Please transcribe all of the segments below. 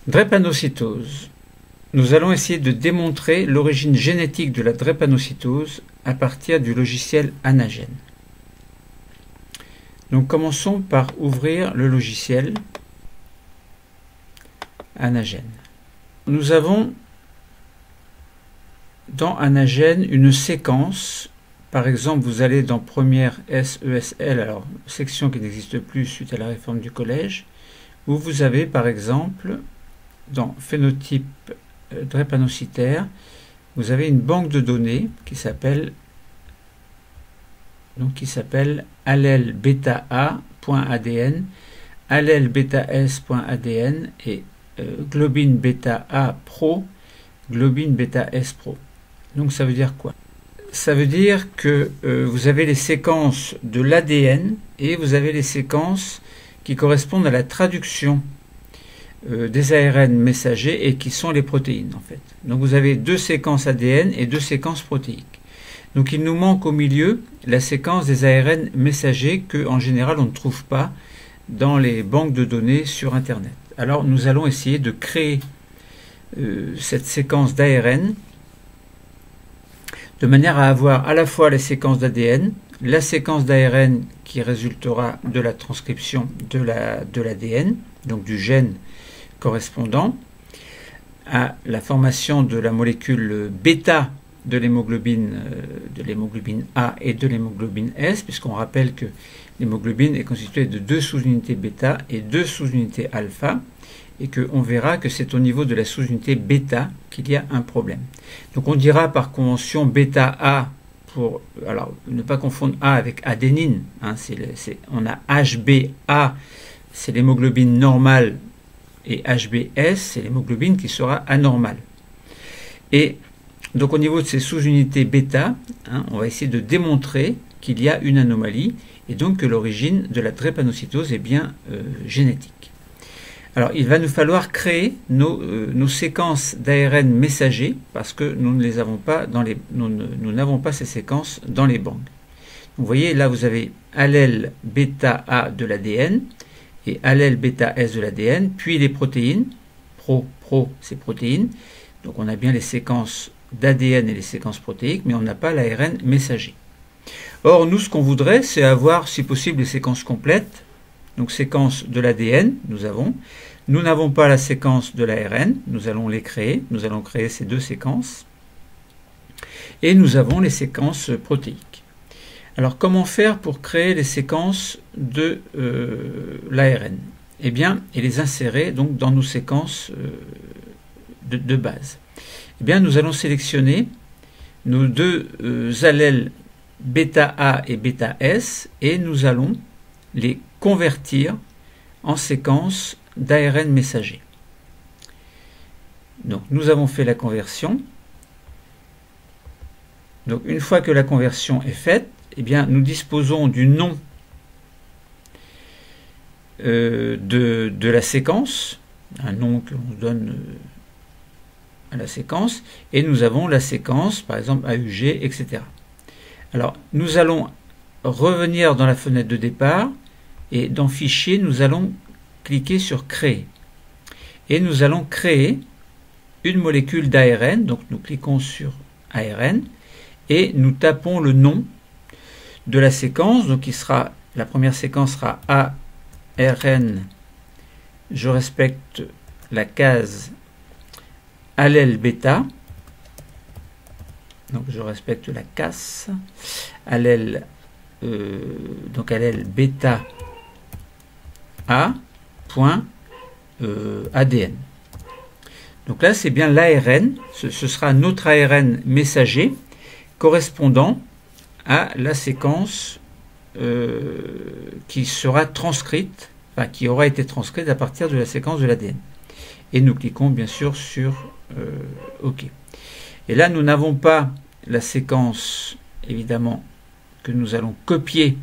Drépanocytose. Nous allons essayer de démontrer l'origine génétique de la drépanocytose à partir du logiciel Anagen. Donc commençons par ouvrir le logiciel Anagen. Nous avons dans Anagen une séquence. Par exemple, vous allez dans première SESL, alors section qui n'existe plus suite à la réforme du collège, où vous avez par exemple dans phénotype drépanocytaire, vous avez une banque de données qui s'appelle allèle bêta A.ADN, allèle bêta S.ADN et globine bêta A pro, globine bêta S pro. Donc ça veut dire quoi? Ça veut dire que vous avez les séquences de l'ADN et vous avez les séquences qui correspondent à la traduction des ARN messagers et qui sont les protéines en fait. Donc vous avez deux séquences ADN et deux séquences protéiques. Donc il nous manque au milieu la séquence des ARN messagers que en général on ne trouve pas dans les banques de données sur Internet. Alors nous allons essayer de créer cette séquence d'ARN de manière à avoir à la fois la séquence d'ADN, la séquence d'ARN qui résultera de la transcription de l'ADN, donc du gène correspondant à la formation de la molécule bêta de l'hémoglobine A et de l'hémoglobine S, puisqu'on rappelle que l'hémoglobine est constituée de deux sous-unités bêta et deux sous-unités alpha, et qu'on verra que c'est au niveau de la sous-unité bêta qu'il y a un problème. Donc on dira par convention bêta A, pour alors ne pas confondre A avec adénine, hein, on a HbA, c'est l'hémoglobine normale, et HbS, c'est l'hémoglobine qui sera anormale. Et donc au niveau de ces sous-unités bêta, hein, on va essayer de démontrer qu'il y a une anomalie, et donc que l'origine de la drépanocytose est bien génétique. Alors il va nous falloir créer nos séquences d'ARN messagers, parce que nous ne les avons pas nous n'avons pas ces séquences dans les banques. Vous voyez, là vous avez allèle bêta A de l'ADN, et allèle bêta S de l'ADN, puis les protéines, pro, c'est protéines, donc on a bien les séquences d'ADN et les séquences protéiques, mais on n'a pas l'ARN messager. Or, nous, ce qu'on voudrait, c'est avoir, si possible, les séquences complètes, donc séquence de l'ADN, nous n'avons pas la séquence de l'ARN, nous allons les créer, nous allons créer ces deux séquences, et nous avons les séquences protéiques. Alors, comment faire pour créer les séquences de l'ARN? Eh bien, et les insérer donc dans nos séquences de base. Eh bien, nous allons sélectionner nos deux allèles bêta A et bêta S et nous allons les convertir en séquences d'ARN messager. Donc, nous avons fait la conversion. Donc, une fois que la conversion est faite, eh bien, nous disposons du nom de la séquence, un nom que l'on donne à la séquence, et nous avons la séquence, par exemple AUG, etc. Alors, nous allons revenir dans la fenêtre de départ, et dans Fichier, nous allons cliquer sur Créer. Et nous allons créer une molécule d'ARN, donc nous cliquons sur ARN, et nous tapons le nom de la séquence, donc la première séquence sera ARN, je respecte la case allèle bêta, donc je respecte la case, allèle bêta A, point ADN. Donc là c'est bien l'ARN, ce sera notre ARN messager correspondant à la séquence qui sera transcrite, enfin qui aura été transcrite à partir de la séquence de l'ADN. Et nous cliquons bien sûr sur OK. Et là, nous n'avons pas la séquence, évidemment, que nous allons copier.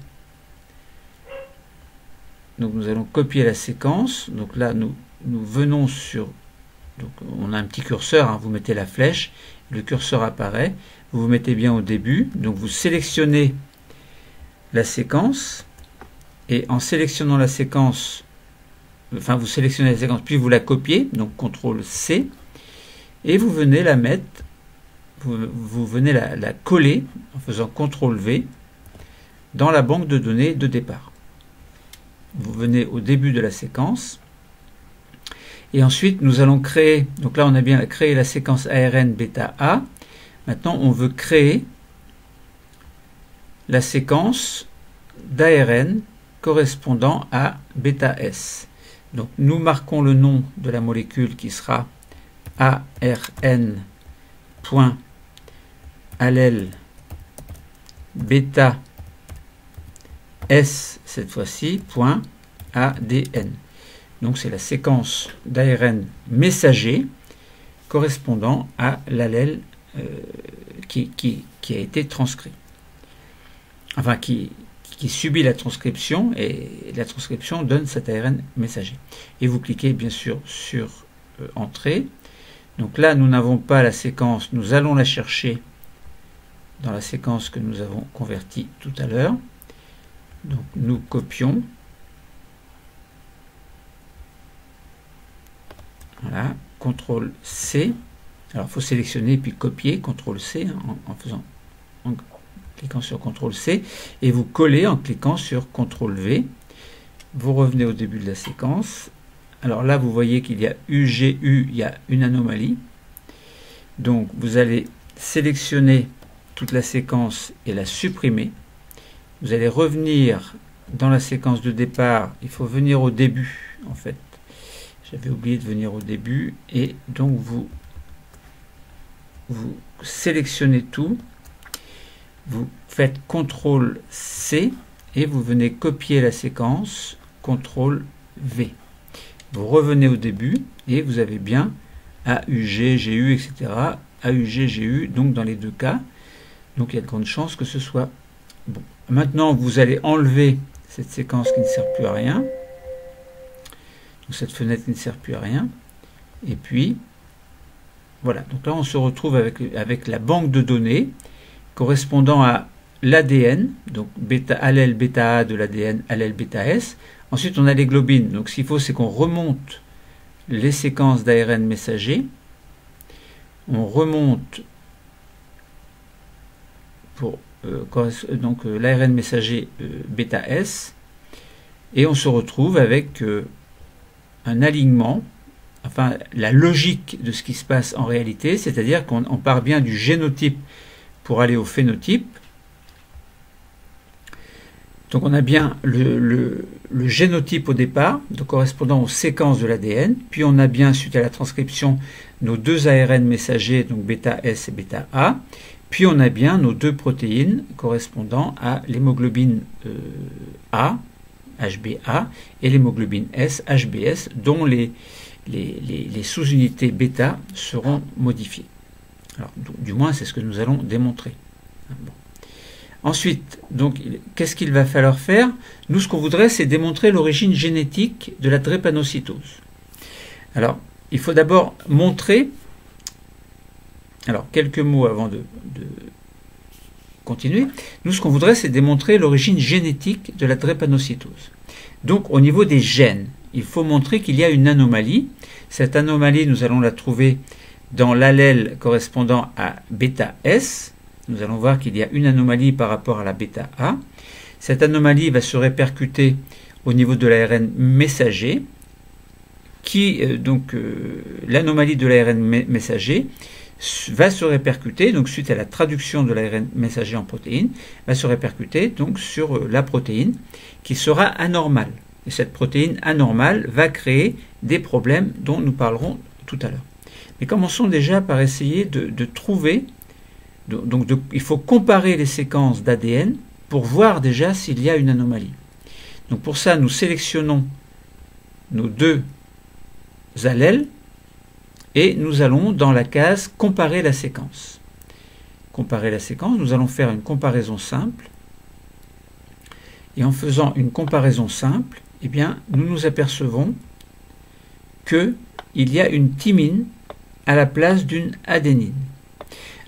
Donc nous allons copier la séquence. Donc là, nous venons sur... Donc on a un petit curseur, hein, vous mettez la flèche, le curseur apparaît, vous vous mettez bien au début, donc vous sélectionnez la séquence, et en sélectionnant la séquence, enfin vous sélectionnez la séquence, puis vous la copiez, donc CTRL C, et vous venez la mettre, vous venez la coller en faisant CTRL V dans la banque de données de départ. Vous venez au début de la séquence, et ensuite nous allons créer, donc là on a bien créé la séquence ARN bêta A, maintenant on veut créer la séquence d'ARN correspondant à bêta S. Donc nous marquons le nom de la molécule qui sera ARN.allèle bêta S cette fois-ci, .ADN. Donc c'est la séquence d'ARN messager correspondant à l'allèle qui a été transcrit. Enfin, qui subit la transcription, et la transcription donne cet ARN messager. Et vous cliquez bien sûr sur Entrée. Donc là, nous n'avons pas la séquence, nous allons la chercher dans la séquence que nous avons convertie tout à l'heure. Donc nous copions. Voilà, CTRL C. Alors il faut sélectionner puis copier, CTRL C en cliquant sur CTRL C, et vous collez en cliquant sur CTRL V. Vous revenez au début de la séquence. Alors là, vous voyez qu'il y a UGU, il y a une anomalie. Donc vous allez sélectionner toute la séquence et la supprimer. Vous allez revenir dans la séquence de départ. Il faut venir au début, en fait. J'avais oublié de venir au début. Et donc vous sélectionnez tout. Vous faites CTRL C et vous venez copier la séquence, CTRL V. Vous revenez au début et vous avez bien AUG, GU, etc. AUG, GU, donc dans les deux cas. Donc il y a de grandes chances que ce soit bon. Maintenant, vous allez enlever cette séquence qui ne sert plus à rien. Donc cette fenêtre qui ne sert plus à rien. Et puis, voilà. Donc là, on se retrouve avec la banque de données correspondant à l'ADN, donc allèle bêta A de l'ADN, allèle bêta S. Ensuite, on a les globines. Donc, ce qu'il faut, c'est qu'on remonte les séquences d'ARN messager. On remonte pour l'ARN messager bêta S. Et on se retrouve avec un alignement, enfin, la logique de ce qui se passe en réalité, c'est-à-dire qu'on part bien du génotype pour aller au phénotype. Donc on a bien le génotype au départ, donc correspondant aux séquences de l'ADN, puis on a bien, suite à la transcription, nos deux ARN messagers, donc bêta S et bêta A, puis on a bien nos deux protéines correspondant à l'hémoglobine A, HbA, et l'hémoglobine S, HbS, dont les sous-unités bêta seront modifiées. Alors, du moins, c'est ce que nous allons démontrer. Bon. Ensuite, donc, qu'est-ce qu'il va falloir faire? Nous, ce qu'on voudrait, c'est démontrer l'origine génétique de la drépanocytose. Alors, il faut d'abord montrer... Alors, quelques mots avant de continuer. Nous, ce qu'on voudrait, c'est démontrer l'origine génétique de la drépanocytose. Donc, au niveau des gènes, il faut montrer qu'il y a une anomalie. Cette anomalie, nous allons la trouver dans l'allèle correspondant à bêta S. Nous allons voir qu'il y a une anomalie par rapport à la bêta A. Cette anomalie va se répercuter au niveau de l'ARN messager, l'anomalie de l'ARN messager va se répercuter, donc suite à la traduction de l'ARN messager en protéine, va se répercuter donc sur la protéine qui sera anormale. Et cette protéine anormale va créer des problèmes dont nous parlerons tout à l'heure. Mais commençons déjà par essayer de trouver, il faut comparer les séquences d'ADN pour voir déjà s'il y a une anomalie. Donc pour ça, nous sélectionnons nos deux allèles et nous allons dans la case comparer la séquence. Comparer la séquence, nous allons faire une comparaison simple. Et en faisant une comparaison simple, eh bien, nous nous apercevons qu'il y a une thymine à la place d'une adénine.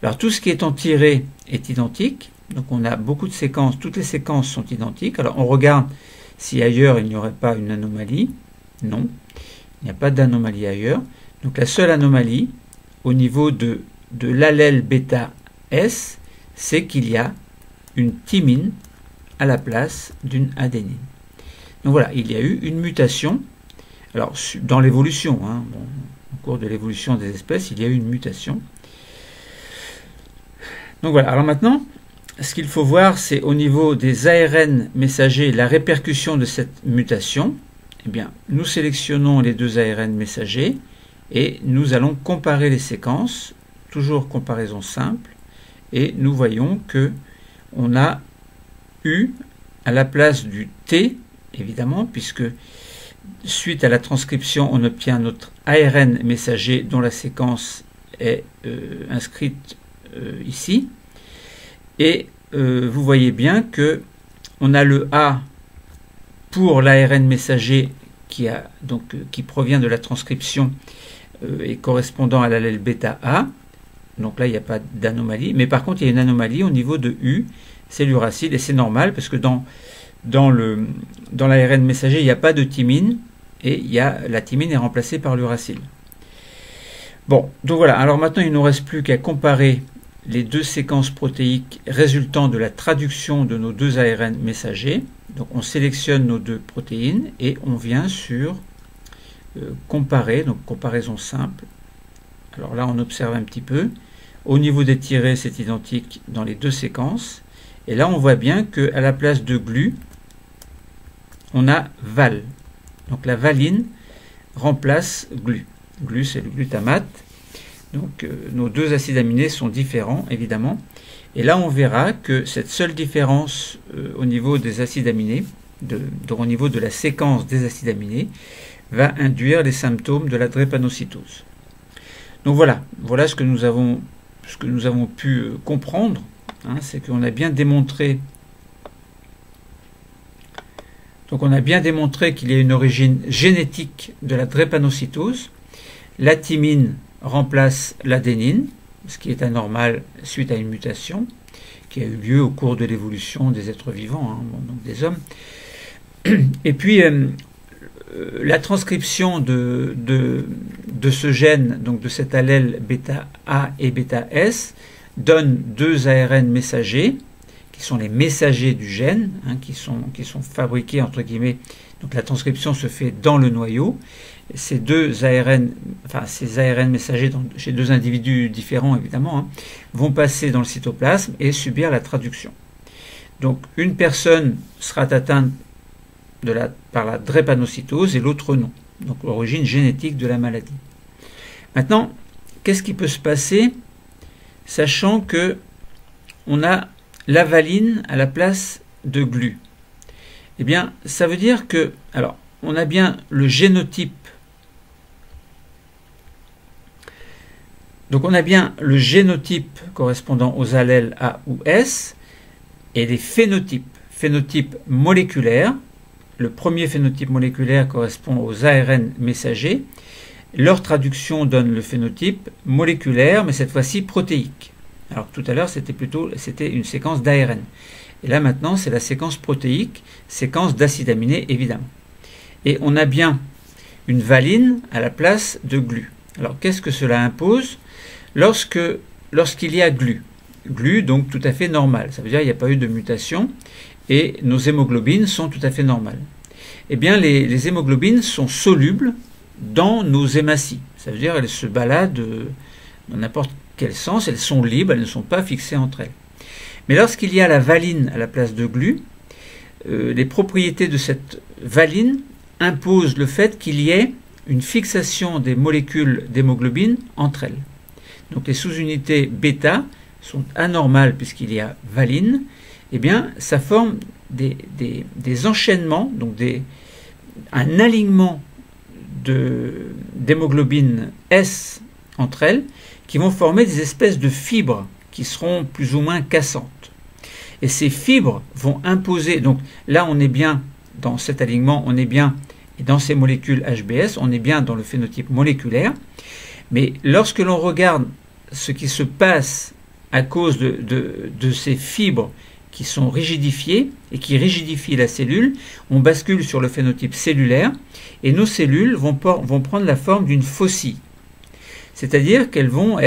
Alors tout ce qui est en tiré est identique, donc on a beaucoup de séquences, toutes les séquences sont identiques. Alors on regarde si ailleurs il n'y aurait pas une anomalie. Non, il n'y a pas d'anomalie ailleurs. Donc la seule anomalie au niveau de l'allèle bêta S, c'est qu'il y a une thymine à la place d'une adénine. Donc voilà, il y a eu une mutation. Alors dans l'évolution, hein, bon, au cours de l'évolution des espèces, il y a eu une mutation. Donc voilà, alors maintenant, ce qu'il faut voir, c'est au niveau des ARN messagers, la répercussion de cette mutation. Eh bien, nous sélectionnons les deux ARN messagers et nous allons comparer les séquences, toujours comparaison simple, et nous voyons que on a eu à la place du T, évidemment, puisque suite à la transcription, on obtient notre ARN messager dont la séquence est inscrite ici. Et vous voyez bien que on a le A pour l'ARN messager qui provient de la transcription et correspondant à l'allèle bêta A. Donc là, il n'y a pas d'anomalie. Mais par contre, il y a une anomalie au niveau de U, c'est l'uracile, et c'est normal parce que dans l'ARN messager, il n'y a pas de thymine, et la thymine est remplacée par l'uracile. Bon, donc voilà. Alors maintenant, il ne nous reste plus qu'à comparer les deux séquences protéiques résultant de la traduction de nos deux ARN messagers. Donc on sélectionne nos deux protéines et on vient sur comparer, donc comparaison simple. Alors là, on observe un petit peu. Au niveau des tirés, c'est identique dans les deux séquences. Et là, on voit bien qu'à la place de glu, on a val. Donc la valine remplace glu. Glu, c'est le glutamate. Donc nos deux acides aminés sont différents, évidemment. Et là, on verra que cette seule différence au niveau des acides aminés, au niveau de la séquence des acides aminés, va induire les symptômes de la drépanocytose. Donc voilà ce que nous avons pu comprendre, hein, c'est qu'on a bien démontré. Donc on a bien démontré qu'il y a une origine génétique de la drépanocytose. La thymine remplace l'adénine, ce qui est anormal suite à une mutation qui a eu lieu au cours de l'évolution des êtres vivants, hein, donc des hommes. Et puis la transcription de ce gène, donc de cet allèle bêta A et bêta S, donne deux ARN messagers, qui sont les messagers du gène, hein, qui sont fabriqués, entre guillemets. Donc la transcription se fait dans le noyau. Ces deux ARN, enfin ces ARN messagers chez deux individus différents, évidemment, hein, vont passer dans le cytoplasme et subir la traduction. Donc une personne sera atteinte par la drépanocytose et l'autre non. Donc l'origine génétique de la maladie. Maintenant, qu'est-ce qui peut se passer, sachant que on a la valine à la place de glu? Eh bien, ça veut dire que, alors, on a bien le génotype. Donc on a bien le génotype correspondant aux allèles A ou S et les phénotypes. Phénotype moléculaire. Le premier phénotype moléculaire correspond aux ARN messagers. Leur traduction donne le phénotype moléculaire, mais cette fois-ci protéique. Alors tout à l'heure, c'était une séquence d'ARN. Et là maintenant, c'est la séquence protéique, séquence d'acides aminés, évidemment. Et on a bien une valine à la place de glu. Alors qu'est-ce que cela impose? Lorsqu'il y a glu. Glu, donc tout à fait normal. Ça veut dire qu'il n'y a pas eu de mutation et nos hémoglobines sont tout à fait normales. Eh bien, les hémoglobines sont solubles dans nos hématies. Ça veut dire qu'elles se baladent dans n'importe quel sens, elles sont libres, elles ne sont pas fixées entre elles. Mais lorsqu'il y a la valine à la place de glu, les propriétés de cette valine imposent le fait qu'il y ait une fixation des molécules d'hémoglobine entre elles. Donc les sous-unités bêta sont anormales puisqu'il y a valine. Eh bien, ça forme des enchaînements, donc un alignement d'hémoglobine S entre elles, qui vont former des espèces de fibres qui seront plus ou moins cassantes. Et ces fibres vont imposer, donc là on est bien dans cet alignement, on est bien, et dans ces molécules HBS, on est bien dans le phénotype moléculaire, mais lorsque l'on regarde ce qui se passe à cause de ces fibres qui sont rigidifiés et qui rigidifient la cellule, on bascule sur le phénotype cellulaire et nos cellules vont prendre la forme d'une faucille. C'est-à-dire qu'elles vont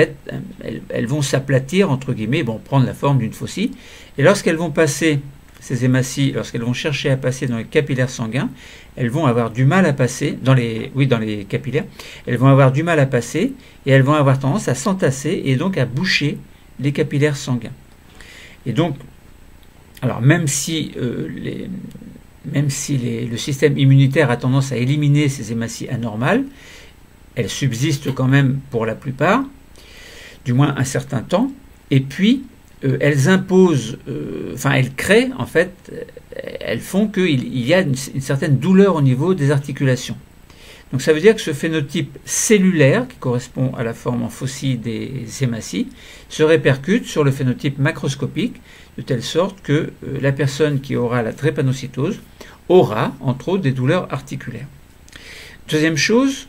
s'aplatir, entre guillemets, prendre la forme d'une faucille. Et lorsqu'elles vont passer, ces hématies, lorsqu'elles vont chercher à passer dans les capillaires sanguins, elles vont avoir du mal à passer, dans les capillaires, elles vont avoir du mal à passer et elles vont avoir tendance à s'entasser et donc à boucher les capillaires sanguins. Et donc, alors même si le système immunitaire a tendance à éliminer ces hématies anormales, elles subsistent quand même pour la plupart, du moins un certain temps, et puis elles imposent, elles créent, en fait, elles font qu'il y a une certaine douleur au niveau des articulations. Donc ça veut dire que ce phénotype cellulaire, qui correspond à la forme en faucille des hématies, se répercute sur le phénotype macroscopique, de telle sorte que la personne qui aura la drépanocytose aura, entre autres, des douleurs articulaires. Deuxième chose,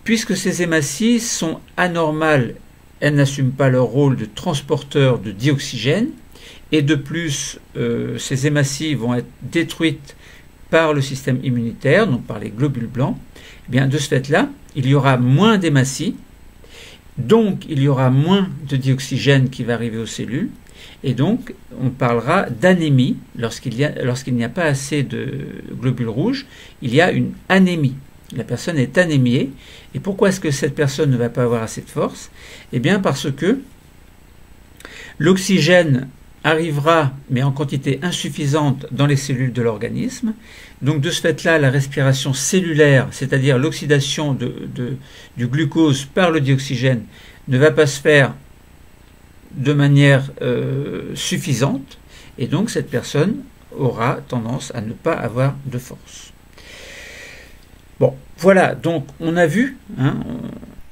puisque ces hématies sont anormales, elles n'assument pas leur rôle de transporteur de dioxygène, et de plus, ces hématies vont être détruites par le système immunitaire, donc par les globules blancs. Eh bien, de ce fait-là, il y aura moins d'hématies, donc il y aura moins de dioxygène qui va arriver aux cellules, et donc on parlera d'anémie. Lorsqu'il n'y a pas assez de globules rouges, il y a une anémie. La personne est anémiée. Et pourquoi est-ce que cette personne ne va pas avoir assez de force? Eh bien parce que l'oxygène arrivera, mais en quantité insuffisante, dans les cellules de l'organisme. Donc de ce fait-là, la respiration cellulaire, c'est-à-dire l'oxydation du glucose par le dioxygène, ne va pas se faire de manière suffisante. Et donc cette personne aura tendance à ne pas avoir de force. Bon, voilà, donc on a vu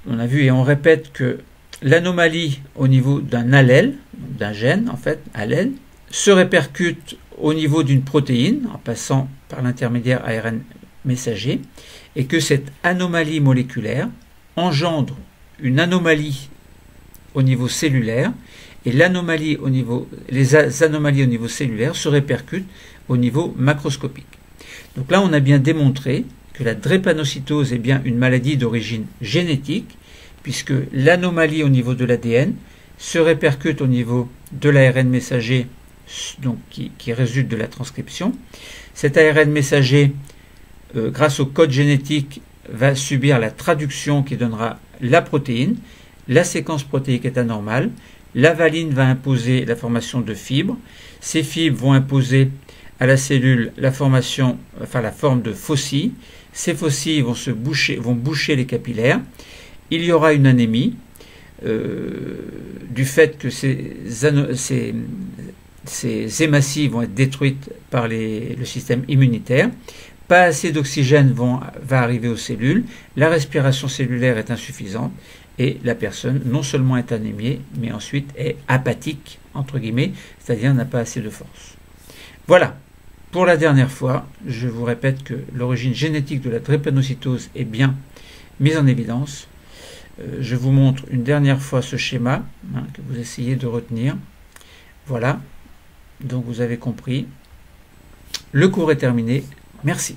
et on répète que l'anomalie au niveau d'un allèle, d'un gène en fait, allèle, se répercute au niveau d'une protéine en passant par l'intermédiaire ARN messager, et que cette anomalie moléculaire engendre une anomalie au niveau cellulaire, et les anomalies au niveau cellulaire se répercutent au niveau macroscopique. Donc là, on a bien démontré que la drépanocytose est bien une maladie d'origine génétique, puisque l'anomalie au niveau de l'ADN se répercute au niveau de l'ARN messager, donc qui résulte de la transcription. Cet ARN messager, grâce au code génétique, va subir la traduction qui donnera la protéine. La séquence protéique est anormale. La valine va imposer la formation de fibres. Ces fibres vont imposer à la cellule la forme de faucilles. Ces faucilles vont boucher les capillaires. Il y aura une anémie du fait que ces hématies vont être détruites par le système immunitaire. Pas assez d'oxygène va arriver aux cellules. La respiration cellulaire est insuffisante et la personne non seulement est anémiée, mais ensuite est apathique, entre guillemets, c'est-à-dire n'a pas assez de force. Voilà. Pour la dernière fois, je vous répète que l'origine génétique de la drépanocytose est bien mise en évidence. Je vous montre une dernière fois ce schéma que vous essayez de retenir. Voilà, donc vous avez compris. Le cours est terminé. Merci.